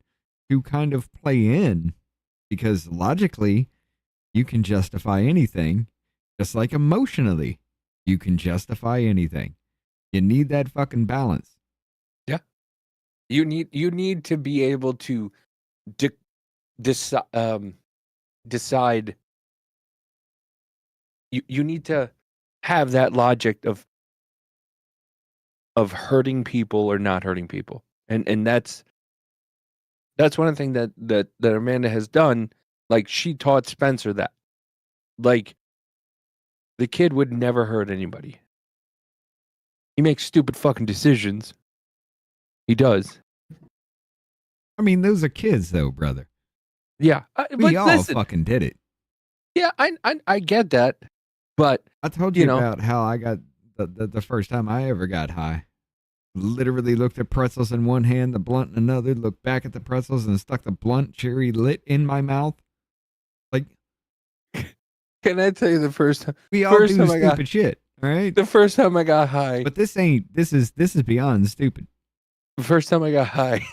to kind of play in, because logically, you can justify anything, just like emotionally, you can justify anything. You need that fucking balance. Yeah. You need to be able to decide. You need to have that logic of hurting people or not hurting people. And that's one thing that Amanda has done. Like, she taught Spencer that. Like, the kid would never hurt anybody. He makes stupid fucking decisions. He does. I mean, those are kids, though, brother. Yeah. We all fucking did it. Yeah, I get that. But I told you about how I got the first time I ever got high. Literally looked at pretzels in one hand, the blunt in another, looked back at the pretzels and stuck the blunt cherry lit in my mouth. Like, can I tell you the first time? We all do stupid shit, all right? The first time I got high. But this is beyond stupid. The first time I got high,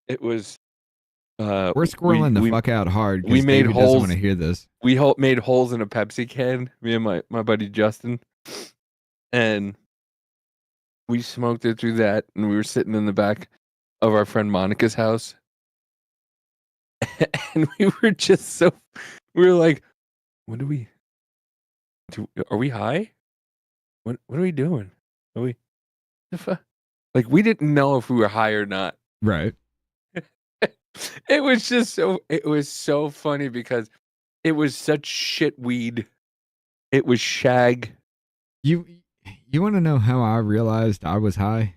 it was we're squirreling the fuck out hard. We made David holes. Doesn't want to hear this. We made holes in a Pepsi can. Me and my buddy Justin, and we smoked it through that. And we were sitting in the back of our friend Monica's house, and we were like, "What do we? Are we high? What are we doing? Are we? The fuck?" Like, we didn't know if we were high or not. Right. It was so funny because it was such shit weed. It was shag. You want to know how I realized I was high?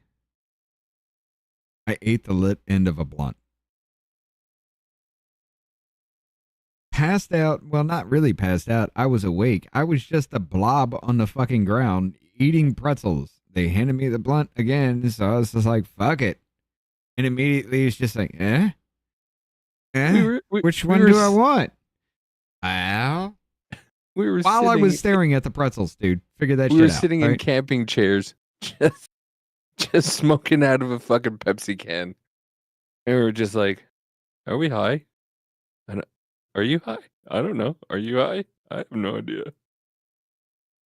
I ate the lit end of a blunt. Passed out. Well, not really passed out. I was awake. I was just a blob on the fucking ground eating pretzels. They handed me the blunt again, so I was just like, fuck it. And immediately it's just like, which one do I want? Ow. While I was staring at the pretzels, dude. Figure that shit out. We were sitting in camping chairs, just smoking out of a fucking Pepsi can. And we were just like, are we high? Are you high? I don't know. Are you high? I have no idea.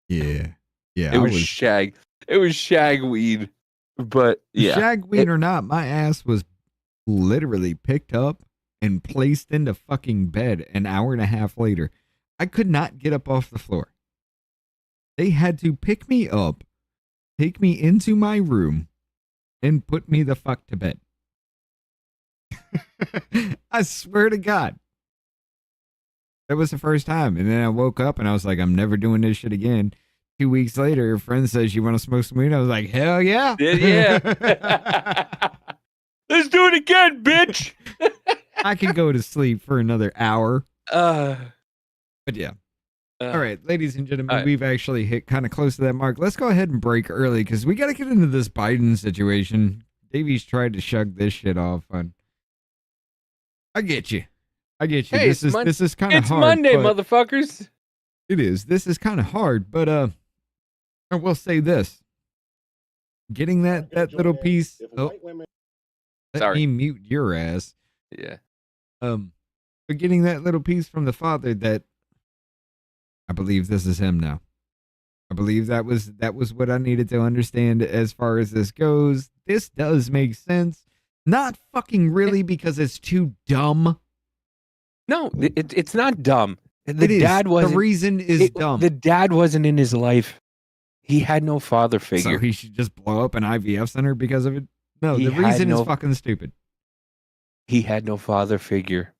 Yeah. Yeah. It was shag. It was shag weed. But yeah. Shag weed or not, my ass was literally picked up and placed into fucking bed an hour and a half later. I could not get up off the floor. They had to pick me up, take me into my room, and put me the fuck to bed. I swear to God. That was the first time. And then I woke up and I was like, I'm never doing this shit again. 2 weeks later, a friend says, you want to smoke some weed? I was like, hell yeah. Yeah. Let's do it again, bitch. I can go to sleep for another hour. But yeah. All right, ladies and gentlemen, we've actually hit kind of close to that mark. Let's go ahead and break early because we got to get into this Biden situation. Davey's tried to shrug this shit off on I get you. I get you. Hey, this is kind of it's hard. Monday, but motherfuckers. It is. This is kind of hard, but I will say this: getting that little piece. Oh, let me mute your ass. Yeah. But getting that little piece from the father that I believe this is him now. I believe that was what I needed to understand as far as this goes. This does make sense. Not fucking really because it's too dumb. No, it's not dumb. The It is. dad wasn't. The reason is dumb. The dad wasn't in his life. He had no father figure. So he should just blow up an IVF center because of it? No, He the had reason is no- fucking stupid. He had no father figure.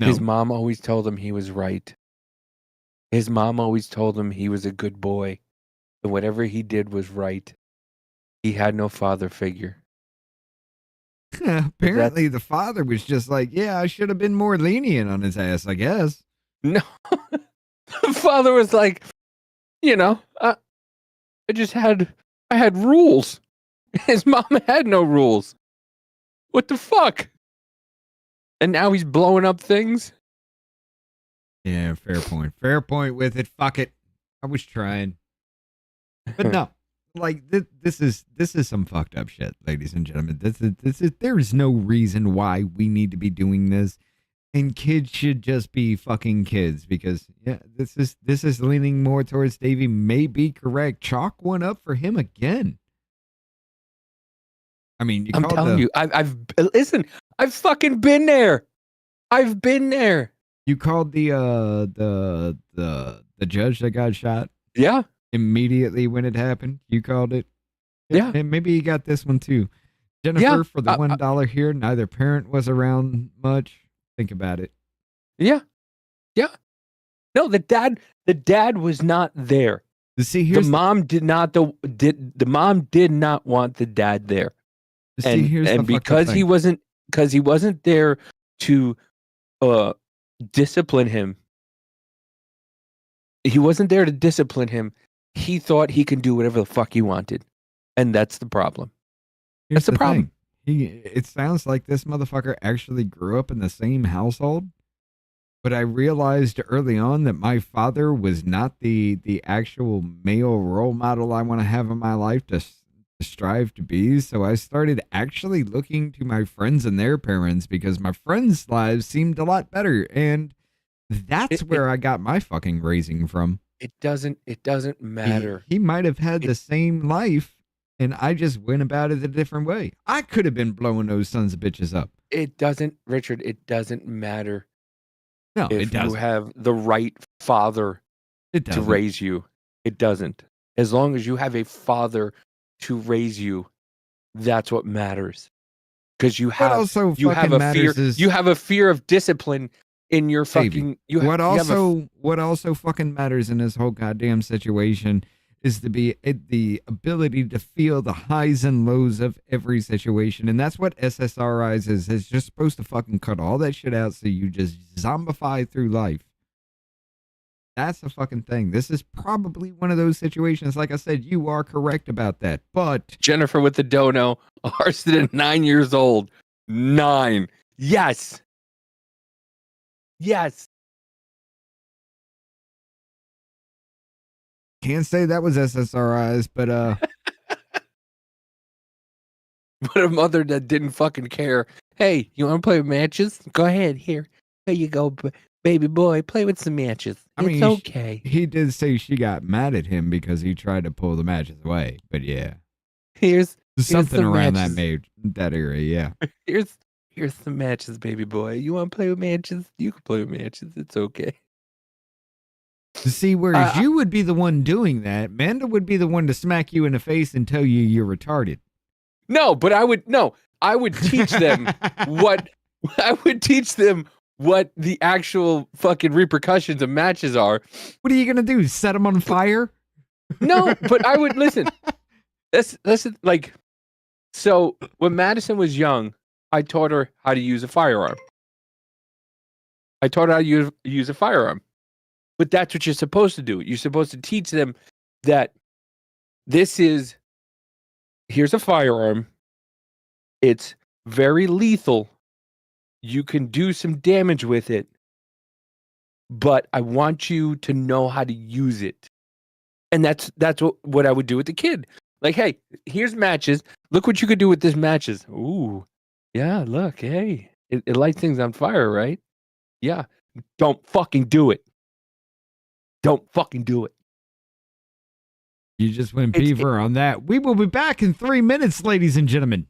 No. His mom always told him he was right. His mom always told him he was a good boy. And whatever he did was right. He had no father figure. Apparently the father was just like, yeah, I should have been more lenient on his ass, I guess. No. The father was like, you know, I had rules. His mom had no rules. What the fuck? And now he's blowing up things? Yeah, fair point. Fair point with it. Fuck it. I was trying. But no. Like this is some fucked up shit, ladies and gentlemen. There is no reason why we need to be doing this. And kids should just be fucking kids because yeah, this is leaning more towards Davey may be correct. Chalk one up for him again. I mean, I'm telling you, I've listen, I've fucking been there. I've been there. You called the judge that got shot? Yeah. Immediately when it happened, you called it? Yeah. And maybe you got this one too. Jennifer, Yeah. for the $1 here, neither parent was around much. Think about it. Yeah. Yeah. No, the dad was not there. See, the mom did not want the dad there. And because he wasn't there to discipline him. He wasn't there to discipline him. He thought he could do whatever the fuck he wanted. And that's the problem. Here's That's the problem. thing. It sounds like this motherfucker actually grew up in the same household. But I realized early on that my father was not the actual male role model I want to have in my life to strive to be. So I started actually looking to my friends and their parents because my friends' lives seemed a lot better. And that's where I got my fucking raising from. It doesn't matter. He might have had the same life, and I just went about it a different way. I could have been blowing those sons of bitches up. Richard, it doesn't matter. No, if it doesn't. you have the right father to raise you. It doesn't. As long as you have a father to raise you, that's what matters. Because you have a fear of discipline in your fucking what also fucking matters in this whole goddamn situation is to be the ability to feel the highs and lows of every situation. And that's what SSRIs is. It's just supposed to fucking cut all that shit out so you just zombify through life. That's the fucking thing. This is probably one of those situations. Like I said, you are correct about that. But Jennifer with the dono, arrested at 9 years old. 9. Yes. Yes. Can't say that was SSRIs, but But a mother that didn't fucking care. Hey, you want to play with matches? Go ahead. Here you go, baby boy. Play with some matches. It's okay. He did say she got mad at him because he tried to pull the matches away. But yeah, here's something some around matches. that era. Yeah. Here's some matches, baby boy. You want to play with matches? You can play with matches. It's okay. See, whereas you would be the one doing that, Manda would be the one to smack you in the face and tell you you're retarded. No, but I would teach them what the actual fucking repercussions of matches are. What are you gonna do? Set them on fire? No, but I would listen. Listen, like, so when Madison was young, I taught her how to use a firearm. But that's what you're supposed to do. You're supposed to teach them that here's a firearm. It's very lethal You can do some damage with it, but I want you to know how to use it. And that's what I would do with the kid. Like, hey, here's matches. Look what you could do with this matches. Ooh, yeah, look, hey, it lights things on fire, right? Yeah. Don't fucking do it. Don't fucking do it. You just went beaver on that. We will be back in 3 minutes, ladies and gentlemen.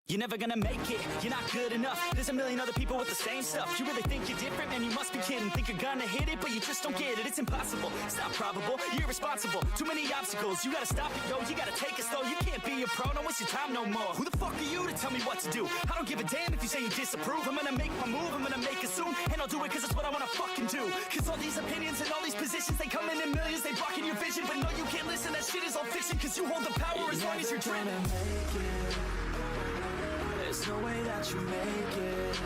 You're never gonna make it, you're not good enough. There's a million other people with the same stuff. You really think you're different, man, you must be kidding. Think you're gonna hit it, but you just don't get it. It's impossible, it's not probable, you're irresponsible. Too many obstacles, you gotta stop it, yo. You gotta take it slow, you can't be a pro, don't waste your time no more. Who the fuck are you to tell me what to do? I don't give a damn if you say you disapprove. I'm gonna make my move, I'm gonna make it soon. And I'll do it cause it's what I wanna fucking do. Cause all these opinions and all these positions, they come in millions, they blocking your vision. But no, you can't listen, that shit is all fiction. Cause you hold the power as long as you're dreaming. There's no way that you make it.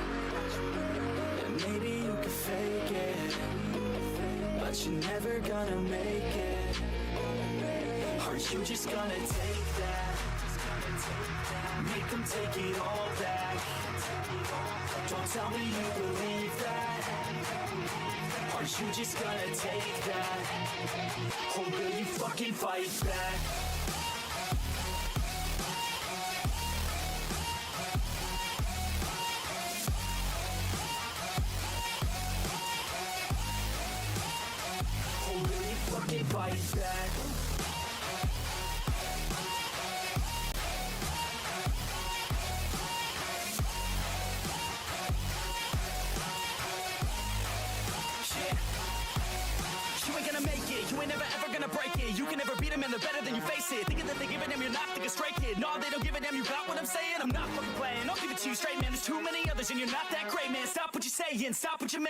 And maybe you can fake it, but you're never gonna make it. Aren't you just gonna take that? Make them take it all back. Don't tell me you believe that. Aren't you just gonna take that? Or will you fucking fight back? Fucking fight back. Shit. You ain't gonna make it, you ain't never ever gonna break it. You can never beat them and they're better than you face it. Thinking that they give a damn, you're not, think a straight kid. No, they don't give a damn, you got what I'm saying? I'm not fucking playing, I'll give it to you straight, man. There's too many others and you're not that great, man. Stop what you're saying, stop what you're